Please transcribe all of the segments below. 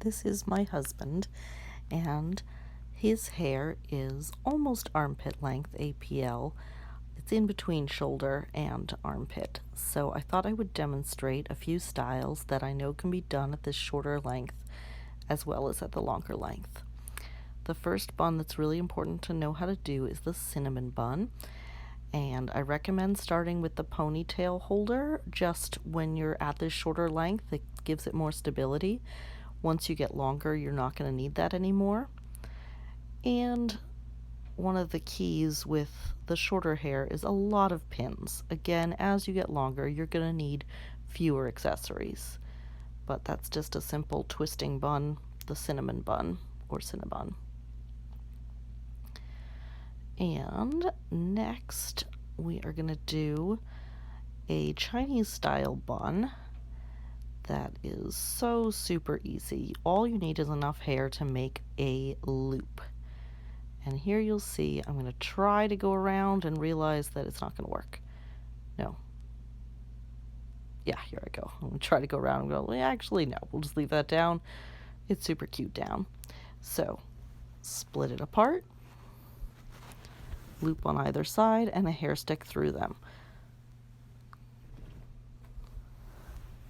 This is my husband, and his hair is almost armpit length APL. It's in between shoulder and armpit. So I thought I would demonstrate a few styles that I know can be done at this shorter length as well as at the longer length. The first bun that's really important to know how to do is the cinnamon bun. And I recommend starting with the ponytail holder just when you're at this shorter length. It gives it more stability. Once you get longer, you're not going to need that anymore. And one of the keys with the shorter hair is a lot of pins. Again, as you get longer, you're going to need fewer accessories. But that's just a simple twisting bun, the cinnamon bun or cinnabon. And next, we are going to do a Chinese style bun that is so super easy. All you need is enough hair to make a loop. And here you'll see I'm going to try to go around and realize that it's not going to work. No. Yeah, here I go. I'm going to try to go around and go, well, actually, no. We'll just leave that down. It's super cute down. So, split it apart. Loop on either side and a hair stick through them.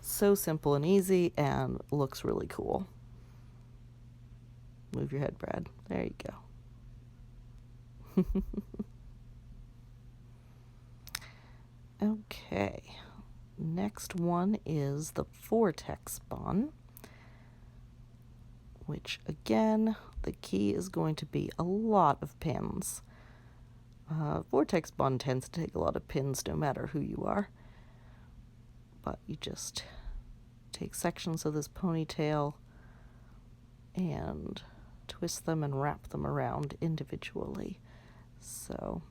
So simple and easy and looks really cool. Move your head, Brad. There you go. Okay, next one is the vortex bun, which again, the key is going to be a lot of pins. Vortex bun tends to take a lot of pins no matter who you are. But you just take sections of this ponytail and twist them and wrap them around individually. So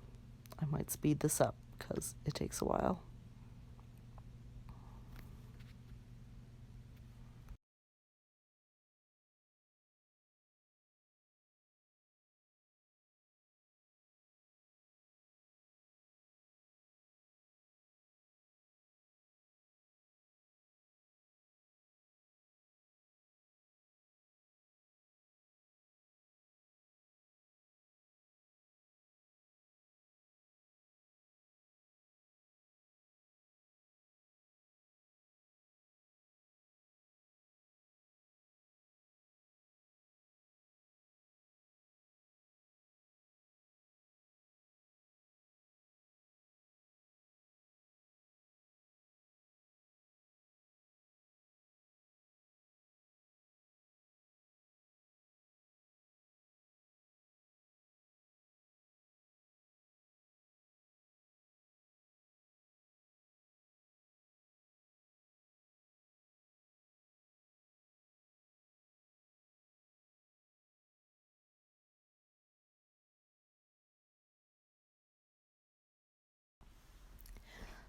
I might speed this up because it takes a while.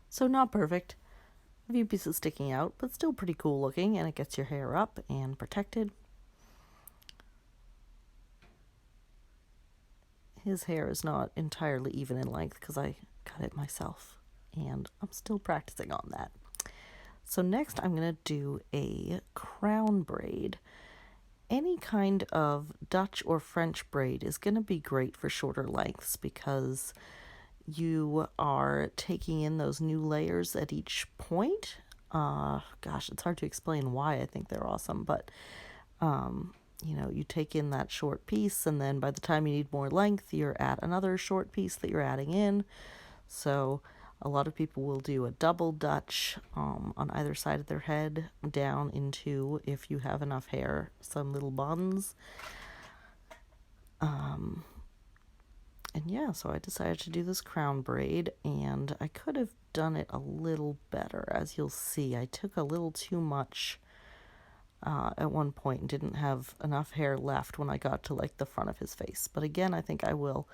So not perfect. A few pieces sticking out, but still pretty cool looking, and it gets your hair up and protected. His hair is not entirely even in length because I cut it myself, and I'm still practicing on that. So next I'm going to do a crown braid. Any kind of Dutch or French braid is going to be great for shorter lengths because you are taking in those new layers at each point. Gosh, it's hard to explain why I think they're awesome, but you know, you take in that short piece, and then by the time you need more length, you're at another short piece that you're adding in. So a lot of people will do a double Dutch on either side of their head down into, if you have enough hair, some little buns. And yeah, so I decided to do this crown braid, and I could have done it a little better. As you'll see, I took a little too much at one point and didn't have enough hair left when I got to like the front of his face. But again, I think I will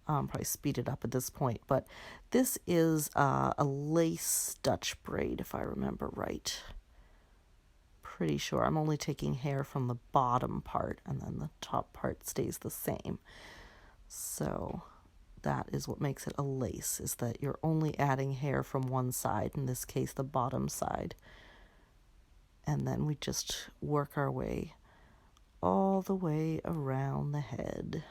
probably speed it up at this point. But this is a lace Dutch braid, if I remember right. Pretty sure I'm only taking hair from the bottom part, and then the top part stays the same. So that is what makes it a lace, is that you're only adding hair from one side, in this case the bottom side. And then we just work our way all the way around the head.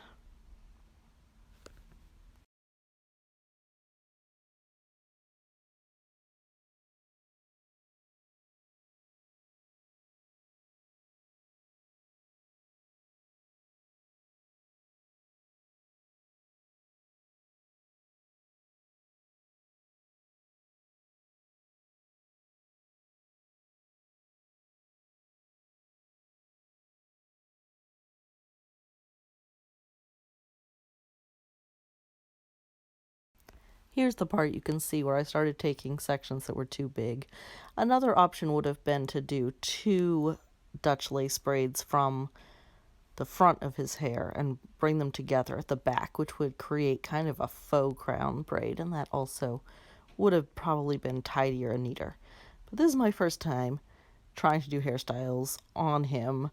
Here's the part you can see where I started taking sections that were too big. Another option would have been to do 2 Dutch lace braids from the front of his hair and bring them together at the back, which would create kind of a faux crown braid, and that also would have probably been tidier and neater. But this is my first time trying to do hairstyles on him,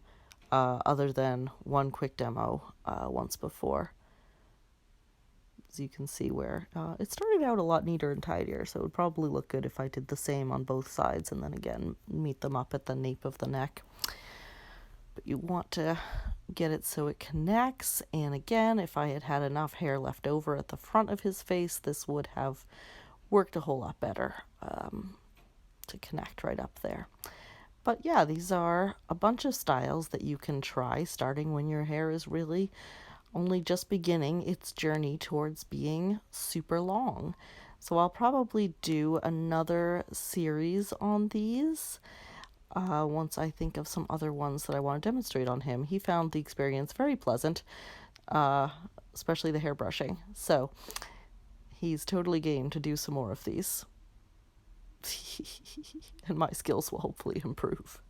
other than one quick demo once before. As you can see where it started out a lot neater and tidier, so it would probably look good if I did the same on both sides and then again meet them up at the nape of the neck. But you want to get it so it connects, and again, if I had had enough hair left over at the front of his face, this would have worked a whole lot better to connect right up there. But yeah, these are a bunch of styles that you can try starting when your hair is really only just beginning its journey towards being super long. So I'll probably do another series on these once I think of some other ones that I want to demonstrate on him. He found the experience very pleasant, especially the hair brushing. So he's totally game to do some more of these. And my skills will hopefully improve.